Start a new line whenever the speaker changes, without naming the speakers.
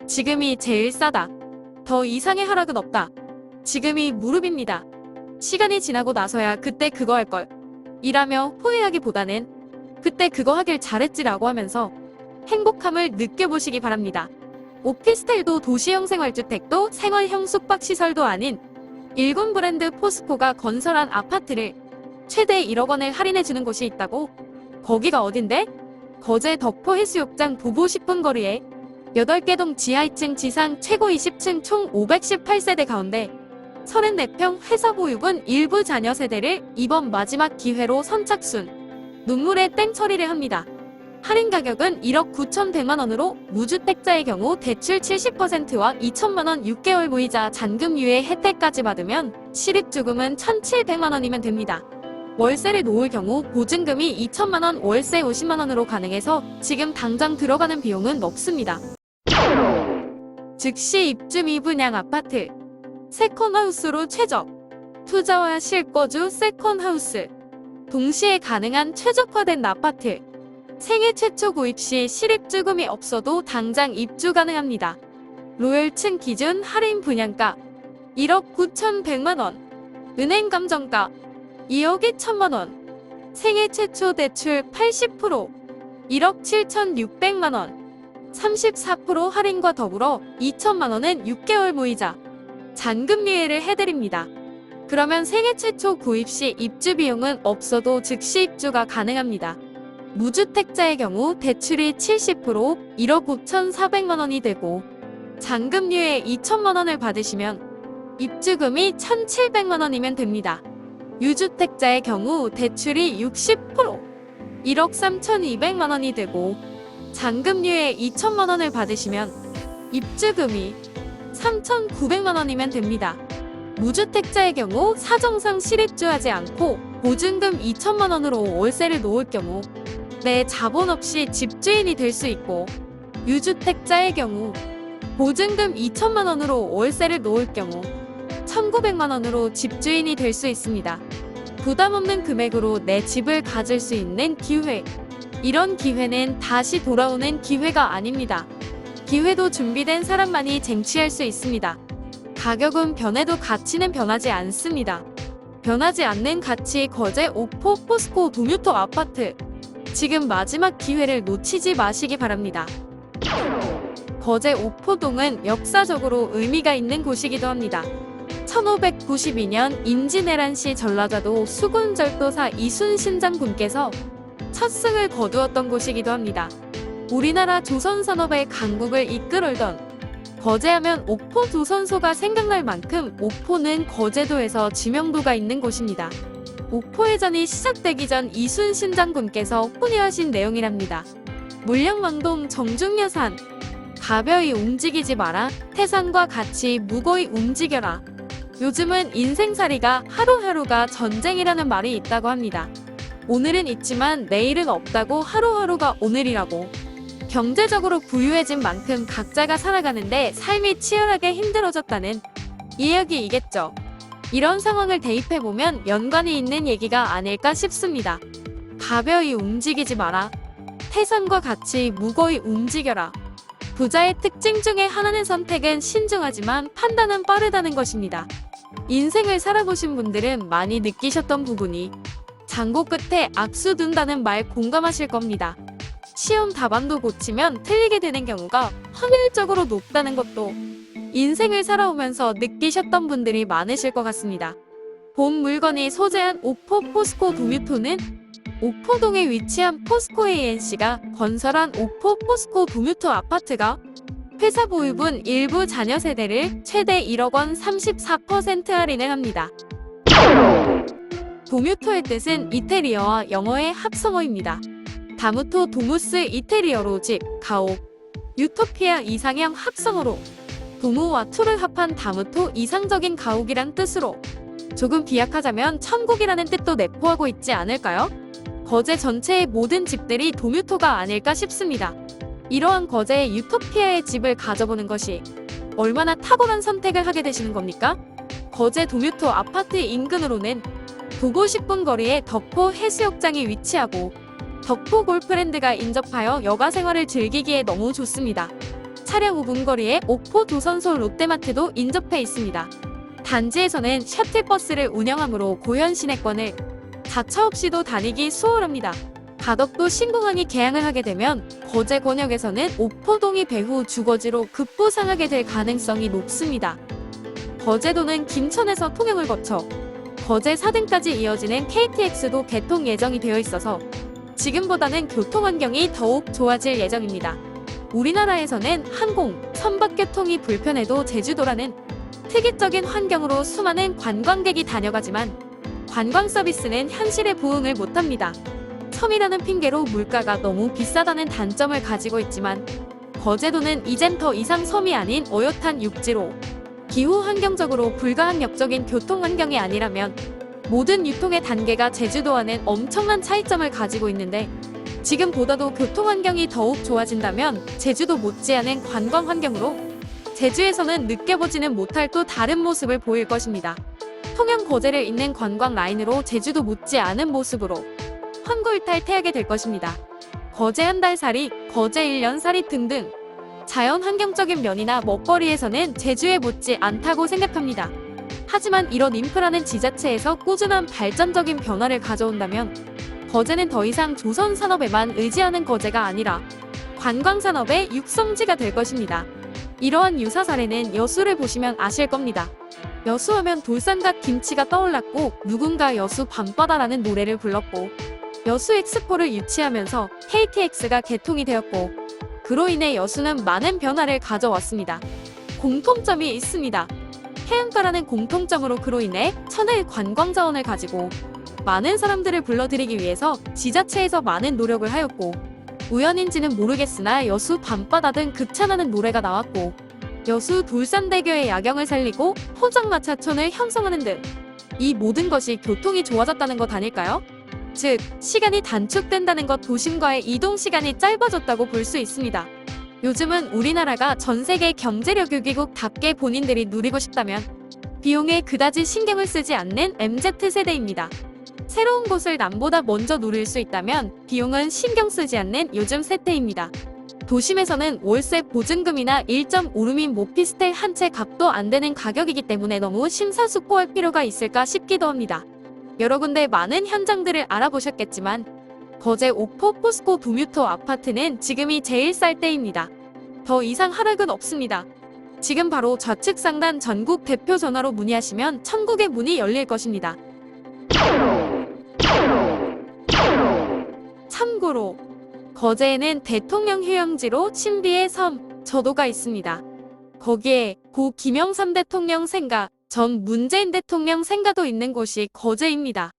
지금이 제일 싸다. 더 이상의 하락은 없다. 지금이 무릎입니다. 시간이 지나고 나서야 그때 그거 할걸. 이라며 후회하기보다는 그때 그거 하길 잘했지라고 하면서 행복함을 느껴보시기 바랍니다. 오피스텔도 도시형 생활주택도 생활형 숙박시설도 아닌 일군 브랜드 포스코가 건설한 아파트를 최대 1억 원을 할인해주는 곳이 있다고? 거기가 어딘데? 거제 덕포 해수욕장 보고 싶은 거리에 8개 동 지하 2층 지상 최고 20층 총 518세대 가운데 34평 회사 보유분 일부 자녀 세대를 이번 마지막 기회로 선착순 눈물의 땡 처리를 합니다. 할인 가격은 1억 9,100만원으로 무주택자의 경우 대출 70%와 2천만원 6개월 무이자 잔금 유예 혜택까지 받으면 실입주금은 1,700만원이면 됩니다. 월세를 놓을 경우 보증금이 2천만원 월세 50만원으로 가능해서 지금 당장 들어가는 비용은 없습니다. 즉시 입주 미분양 아파트 세컨하우스로 최적 투자와 실거주 세컨하우스 동시에 가능한 최적화된 아파트 생애 최초 구입 시 실입주금이 없어도 당장 입주 가능합니다. 로열층 기준 할인 분양가 1억 9,100만원 은행 감정가 2억 2천만원 생애 최초 대출 80% 1억 7,600만원 34% 할인과 더불어 2천만원은 6개월 무이자 잔금 유예를 해드립니다. 그러면 생애 최초 구입 시 입주 비용은 없어도 즉시 입주가 가능합니다. 무주택자의 경우 대출이 70% 1억 5,400만원이 되고 잔금 유예 2천만원을 받으시면 입주금이 1,700만원이면 됩니다. 유주택자의 경우 대출이 60% 1억 3,200만원이 되고 잔금 유예 2천만원을 받으시면 입주금이 3,900만원이면 됩니다. 무주택자의 경우 사정상 실입주하지 않고 보증금 2천만원으로 월세를 놓을 경우 내 자본 없이 집주인이 될 수 있고 유주택자의 경우 보증금 2천만원으로 월세를 놓을 경우 1,900만원으로 집주인이 될 수 있습니다. 부담 없는 금액으로 내 집을 가질 수 있는 기회. 이런 기회는 다시 돌아오는 기회가 아닙니다. 기회도 준비된 사람만이 쟁취할 수 있습니다. 가격은 변해도 가치는 변하지 않습니다. 변하지 않는 가치 거제 옥포 포스코 도뮤토 아파트. 지금 마지막 기회를 놓치지 마시기 바랍니다. 거제 옥포동은 역사적으로 의미가 있는 곳이기도 합니다. 1592년 임진왜란시 전라자도 수군절도사 이순신 장군께서 첫 승을 거두었던 곳이기도 합니다. 우리나라 조선산업의 강국을 이끌어던 거제하면 옥포 조선소가 생각날 만큼 옥포는 거제도에서 지명도가 있는 곳입니다. 옥포해전이 시작되기 전 이순신 장군께서 혼의하신 내용이랍니다. 물량왕동 정중여산 가벼이 움직이지 마라. 태산과 같이 무거이 움직여라. 요즘은 인생살이가 하루하루가 전쟁이라는 말이 있다고 합니다. 오늘은 있지만 내일은 없다고 하루하루가 오늘이라고. 경제적으로 부유해진 만큼 각자가 살아가는데 삶이 치열하게 힘들어졌다는 이야기이겠죠. 이런 상황을 대입해보면 연관이 있는 얘기가 아닐까 싶습니다. 가벼이 움직이지 마라. 태산과 같이 무거이 움직여라. 부자의 특징 중에 하나는 선택은 신중하지만 판단은 빠르다는 것입니다. 인생을 살아보신 분들은 많이 느끼셨던 부분이 장고 끝에 악수 둔다는 말 공감하실 겁니다. 시험 답안도 고치면 틀리게 되는 경우가 확률적으로 높다는 것도 인생을 살아오면서 느끼셨던 분들이 많으실 것 같습니다. 본 물건이 소재한 옥포 포스코 도뮤토는 옥포동에 위치한 포스코 ANC가 건설한 옥포 포스코 도뮤토 아파트가 회사 보유분 일부 자녀 세대를 최대 1억 원 34% 할인을 합니다. 도뮤토의 뜻은 이태리어와 영어의 합성어입니다. 다무토 도무스 이태리어로 집, 가옥, 유토피아 이상형 합성어로 도무와 토를 합한 다무토 이상적인 가옥이란 뜻으로 조금 비약하자면 천국이라는 뜻도 내포하고 있지 않을까요? 거제 전체의 모든 집들이 도뮤토가 아닐까 싶습니다. 이러한 거제의 유토피아의 집을 가져보는 것이 얼마나 탁월한 선택을 하게 되시는 겁니까? 거제 도뮤토 아파트 인근으로는 보고 싶은 거리에 덕포 해수욕장이 위치하고 덕포 골프랜드가 인접하여 여가 생활을 즐기기에 너무 좋습니다. 차량 5분 거리에 옥포 도선소 롯데마트도 인접해 있습니다. 단지에서는 셔틀버스를 운영하므로 고현 시내권을 자차 없이도 다니기 수월합니다. 가덕도 신공항이 개항을 하게 되면 거제 권역에서는 옥포동이 배후 주거지로 급부상하게 될 가능성이 높습니다. 거제도는 김천에서 통영을 거쳐 거제 4등까지 이어지는 KTX도 개통 예정이 되어 있어서 지금보다는 교통 환경이 더욱 좋아질 예정입니다. 우리나라에서는 항공, 선박교통이 불편해도 제주도라는 특이적인 환경으로 수많은 관광객이 다녀가지만 관광 서비스는 현실에 부응을 못합니다. 섬이라는 핑계로 물가가 너무 비싸다는 단점을 가지고 있지만 거제도는 이젠 더 이상 섬이 아닌 어엿한 육지로 기후 환경적으로 불가항력적인 교통 환경이 아니라면 모든 유통의 단계가 제주도와는 엄청난 차이점을 가지고 있는데 지금보다도 교통 환경이 더욱 좋아진다면 제주도 못지않은 관광 환경으로 제주에서는 느껴보지는 못할 또 다른 모습을 보일 것입니다. 통영 거제를 잇는 관광 라인으로 제주도 못지않은 모습으로 환골탈태하게 될 것입니다. 거제 한 달 살이, 거제 1년 살이 등등 자연 환경적인 면이나 먹거리에서는 제주에 못지 않다고 생각합니다. 하지만 이런 인프라는 지자체에서 꾸준한 발전적인 변화를 가져온다면 거제는 더 이상 조선 산업에만 의지하는 거제가 아니라 관광산업의 육성지가 될 것입니다. 이러한 유사 사례는 여수를 보시면 아실 겁니다. 여수하면 돌산각 김치가 떠올랐고 누군가 여수 밤바다라는 노래를 불렀고 여수 엑스포를 유치하면서 KTX가 개통이 되었고 그로 인해 여수는 많은 변화를 가져왔습니다. 공통점이 있습니다. 해안가라는 공통점으로 그로 인해 천혜의 관광 자원을 가지고 많은 사람들을 불러들이기 위해서 지자체에서 많은 노력을 하였고 우연인지는 모르겠으나 여수 밤바다 등 극찬하는 노래가 나왔고 여수 돌산대교의 야경을 살리고 포장마차촌을 형성하는 등 이 모든 것이 교통이 좋아졌다는 것 아닐까요? 즉, 시간이 단축된다는 것, 도심과의 이동 시간이 짧아졌다고 볼 수 있습니다. 요즘은 우리나라가 전 세계 경제력 6위국답게 본인들이 누리고 싶다면 비용에 그다지 신경을 쓰지 않는 MZ세대입니다. 새로운 곳을 남보다 먼저 누릴 수 있다면 비용은 신경 쓰지 않는 요즘 세대입니다. 도심에서는 월세 보증금이나 1.5룸인 오피스텔 한 채 값도 안 되는 가격이기 때문에 너무 심사숙고할 필요가 있을까 싶기도 합니다. 여러 군데 많은 현장들을 알아보셨겠지만 거제 옥포 포스코 도뮤토 아파트는 지금이 제일 쌀 때입니다. 더 이상 하락은 없습니다. 지금 바로 좌측 상단 전국 대표 전화로 문의하시면 천국의 문이 열릴 것입니다. 참고로 거제에는 대통령 휴양지로 신비의 섬 저도가 있습니다. 거기에 고 김영삼 대통령 생가, 전 문재인 대통령 생가도 있는 곳이 거제입니다.